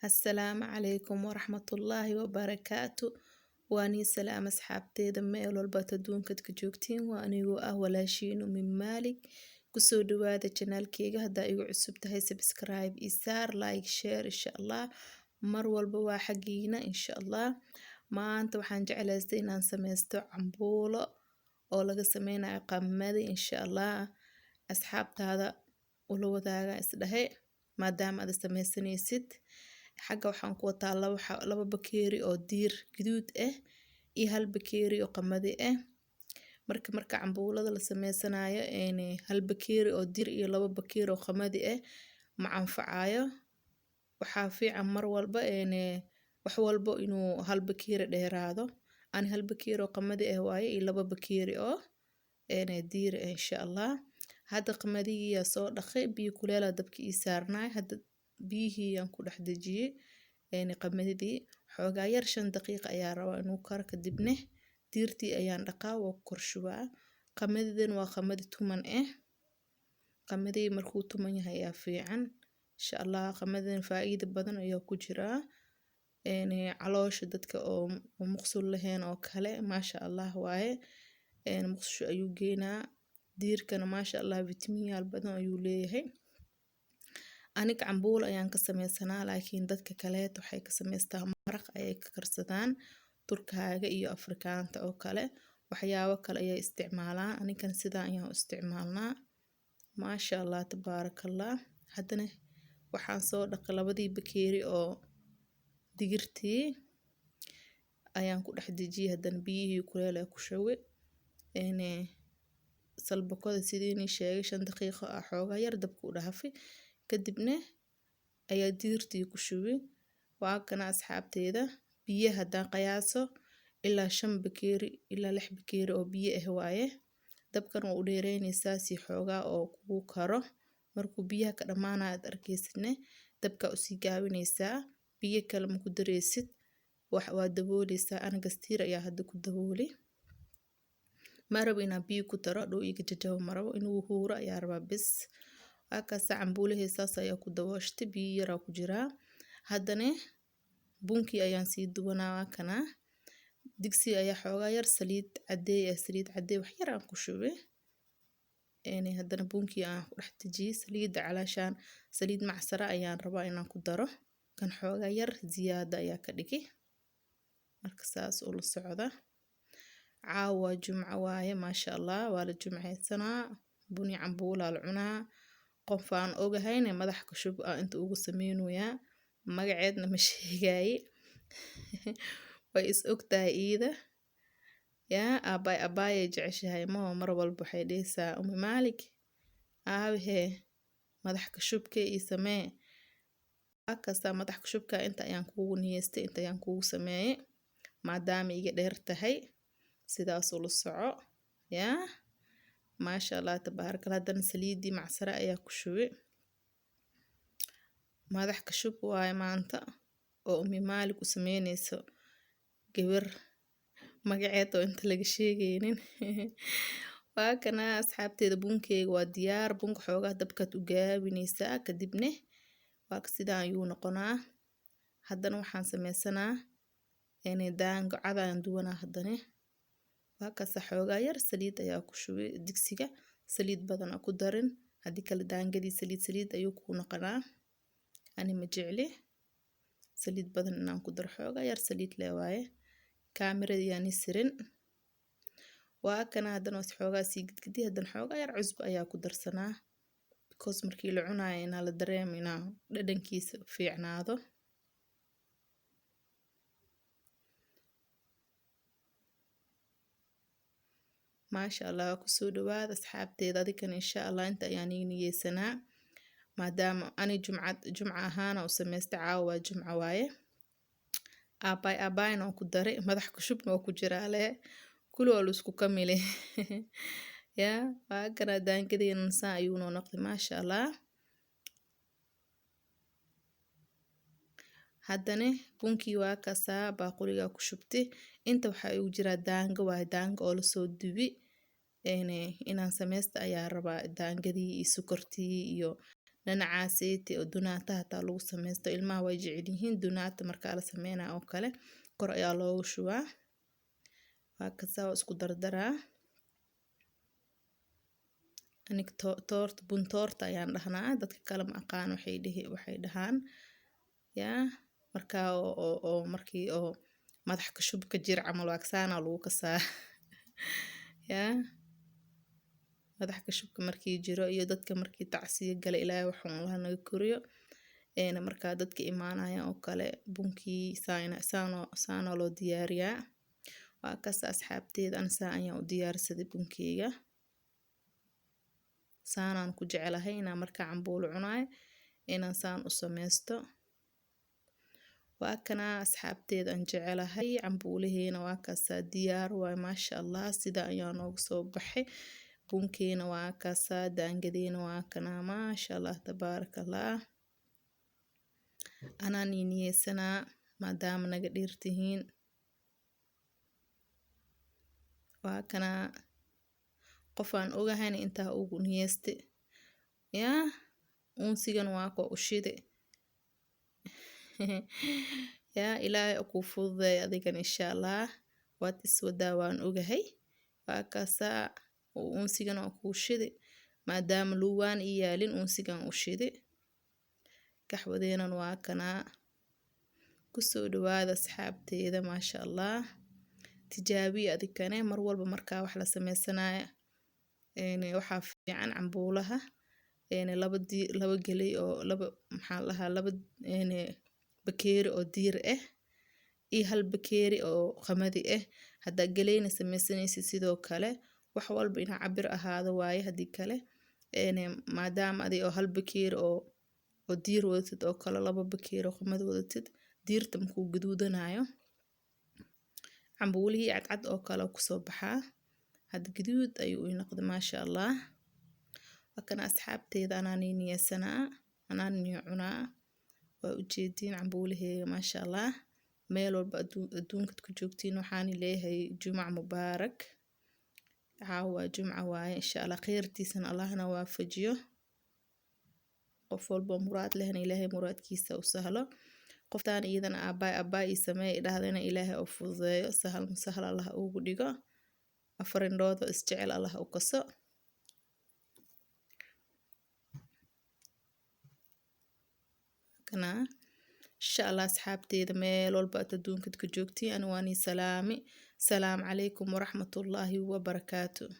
Assalaamu calaykum waraxmatullaahi wabarakaatu. Waanii salaam asxaabteeda meel walbaad adduunkad ka joogtiin. Waa anigoo ah walaashiin Ummi Maalig. Kusoo dhawaada channelkeyga haddaa igu cusub tahay subscribe ii saar, like, share insha Allah. Mar walba waa xagiina insha Allah. Maanta waxaan jeclaystay inaan sameysto cambuulo oo laga sameynayo qamadi insha Allah. Asxaabtaada ula wadaaga isdhahe maadaama aad sameysanaysid. Xagga waxaan ku wataa laba bakeeri oo diir gaduud ah iyo hal bakeeri oo qamadi ah. Marka cambuulada la sameysanayo hal bakeeri oo diir iyo laba bakeeri oo qamadi ah ma anfacayo. Waxaa fiican mar walba wax walba inuu hal bakeeri dheeraado. Aan hal bakeeri oo qamadi ah waaye iyo laba bakeeri oo diir insha Allah. Hadda qamadiga soo dhaqay biyo kuleel dabka ii saarnay. Hadda biyihii aan ku dhex dejiyay qamadidii xoogaa yar 5 daqiiqo ayaa rabaa inuu karo kadibna diirtii ayaan dhaqaa oo kor shubaa. Qamadidan waa qamadi tuman ah. Qamadi markuu tuman yahay ayaa fiican insha Allah. Qamadidan faa'iido badan ayaa ku jira caloosha dadka oo muqsul lahayn oo kale maasha Allah waaye muqshu ayuu geynaa. Diirkana maasha Allah vitamin badan ayuu leeyahay. Aniga cambuul ayaan ka sameysanaa laakiin dadka kale waxay ka sameystaan maraq ayay ka karsadaan Turkaaga iyo Afrikaanta oo kale waxyaabo kale ayay isticmaalaan. Anigan sidaan ayaan u isticmaalnaa maasha Allah tabaarakallah. Haddana waxaan soo dhaqay labadii bakeeri oo digirtii ayaan ku dhex dejiyay. Haddana biyihii kuleel ku shubay salbakoda sidiin sheegay 5 daqiiqo xoogaa yar dabka u dhaafay kadibna ayaa diirtii ku shubay. Waa kana asxaabteeda biyo haddaan qiyaaso ilaa 5 bakeeri ilaa 6 bakeeri oo biyo ah waaye. Dabkan waa u dheereynaysaa si xoogaa oo kugu karo. Markuu biyaha ka dhamaanaa aad arkaysidne dabka u sii gaabinaysaa. Biyo kale ma ku dareysid waa dabooleysaa. Aniga stiir ayaa hadda ku daboolay. Ma rabo inaan biyo ku daro dhow iga jajabo ma rabo inuu huuro ayaa rabaa bis. Akaasa cambuulahay saas ayaa ku dabooshtay biyo yar ku jiraa. Haddana bunkii ayaan sii dubanaa kana digsi ayaa xoogaa yar saliid cadeey wax yar aan ku shubay. Haddana bunkii aan ku dhex dejiyay saliida calaashaan saliid macsara ayaan rabaa inaan ku daro kan xoogaa yar ziyaada ayaa ka dhigi. Marka saas oo la socda caawa jumco waaye maasha Allah waa la jumceysanaa buni cambuula la cunaa. Qof aan ogahayna madax ka shub inta ugu sameynayaa magaceedna ma sheegay. Way is ogtahay iida yaa abaay jeceshahay ma mar walba waxay dhaysaa Ummi Maalig aabahe madax ka shubkay ii samee. Akaasa madax ka shubka inta ayaan kuugu niyeystay inta ayaan kuugu sameeyay maadaama iga dheer tahay sidaas ula soco yaa maasha Allah tabaarakallah. Haddana saliidii macsara ayaa ku shubay. Madax ka shub waaye maanta oo Ummi Maalig u sameynayso gabar magaceed oo inta laga sheegaynin. Waa kana asxaabteeda bunkeyga waa diyaar. Bunka xoogaa dabkaad u gaabinaysaa kadibna waa sidaan ayuu noqonaa. Haddana waxaan sameysanaa daango cad ayaan duwanaa. Haddana waa kaasa xoogaa yar saliid ayaa ku shubay digsiga. Saliid badan ku darin haddii kale daangadii saliid ayuu ku noqonaa. Ani ma jecli saliid badan inaan ku daro xoogaa yar saliid leh waaye. Kaamirada yaani sirin. Waa kana haddana xoogaa sii gidgidi haddana xoogaa yar cusbo ayaa ku darsanaa. Because markii la cunayo inaa la dareemo inaa dhadhankiisa fiicnaado. maasha Allah ku soo dhawaada asxaabteeda adigan insha Allah inta ayaan niyeysanaa maadaama ani jumco ahaan u sameystay caawa jumco waaye. Abaayna ku daray madax ka shubna oo ku jiraa le kullu waa isku kamile yaa waa kana daangadeena saa ayuu noo noqday maasha Allah. Haddana bunkii waa kaasa baaquliga ku shubtay. Inta waxa uu jira daango waa daango oo la soo dubi inaan sameysto ayaa rabaa daangadii iyo sokortii iyo dhinacaaseyta oo dunaata hataa lagu sameysto ilmaha way jecel yihiin dunaata markaa la sameynayo oo kale kor ayaa loogu shubaa waa kasaa isku dardaraa anig toorta buntoorta ayaan dhahnaa dadka kale ma aqaan waxay dhahaan yaa markaa oo markii oo madax ka shub ka jir camal waagsaana lagu kasaa yaa madax ka shubka markii jiro iyo dadka markii tacsiyo gala ilaahay waxaan Allah naga koriyo markaa dadka imaanaya oo kale bunkii saano loo diyaariyaa waa kaas asxaabteeda ansaa ayaan u diyaarsaday bunkeyga saanaan ku jecelahay inaan markaa cambuulo cunaay inaan saan u sameysto waa kana asxaabteeda aan jecelahay cambuulaheena waa kaasaa diyaar waay maasha Allah sida ayaa noogu soo baxay bunkeena waa kaasaa daangadeena waa kana maasha Allah tabaarakallah anaan niyeysanaa maadaama naga dheertihiin waa kana qof aan ogahayn intaa ugu niyeyste yaa unsigan waa ko ushide yaa ilaahay ku fududeey adigan insha Allah waad iswadaa waan ogahay waa kaasaa unsigan waa ku shide maadaama luwaan iyaalin unsigan ushide kaxwadeenan waa kana kusoo dhawaada asxaabteeda maasha Allah tijaabiya adikane mar walba markaa wax la sameysanayo waxaa fiican cambuulaha laba gelay oo maxaa lahaa laba bakeeri oo diir ah iyo hal bakeeri oo qamadi ah haddaa gelayna sameysanaysid sidoo kale wax walba inaa cabir ahaado waaye haddii kale maadaama adi oo hal bakeeri oo diir wadatid oo kale laba bakeeri oo qamadi wadatid diirta makuu gaduudanayo cambuulihii cadcad oo kale kusoo baxaa hadda gaduud ayuu ii noqday maasha Allah waa kana asxaabteeda anaan niyeysanaa anaan niyo cunaa waa ujeediin cambuulaheega maasha Allah meel walba adduunkad ku joogtiin waxaan leeyahay jumca mubaarak caawa jumca waaye insha Allah khayrtiisana Allahna waafajiyo qof walba muraad lehna ilaahay muraadkiisa u sahlo qoftaan iyadana aabbaay sameey idhahdana ilaahay u fududeeyo sahal Allah ugu dhigo afarindooda isjecel Allah u kaso kana insha Allah asxaabteeda meel walba adduunkad ku joogtiin ana waani salaami salaam calaykum waraxmatullaahi wabarakaatuh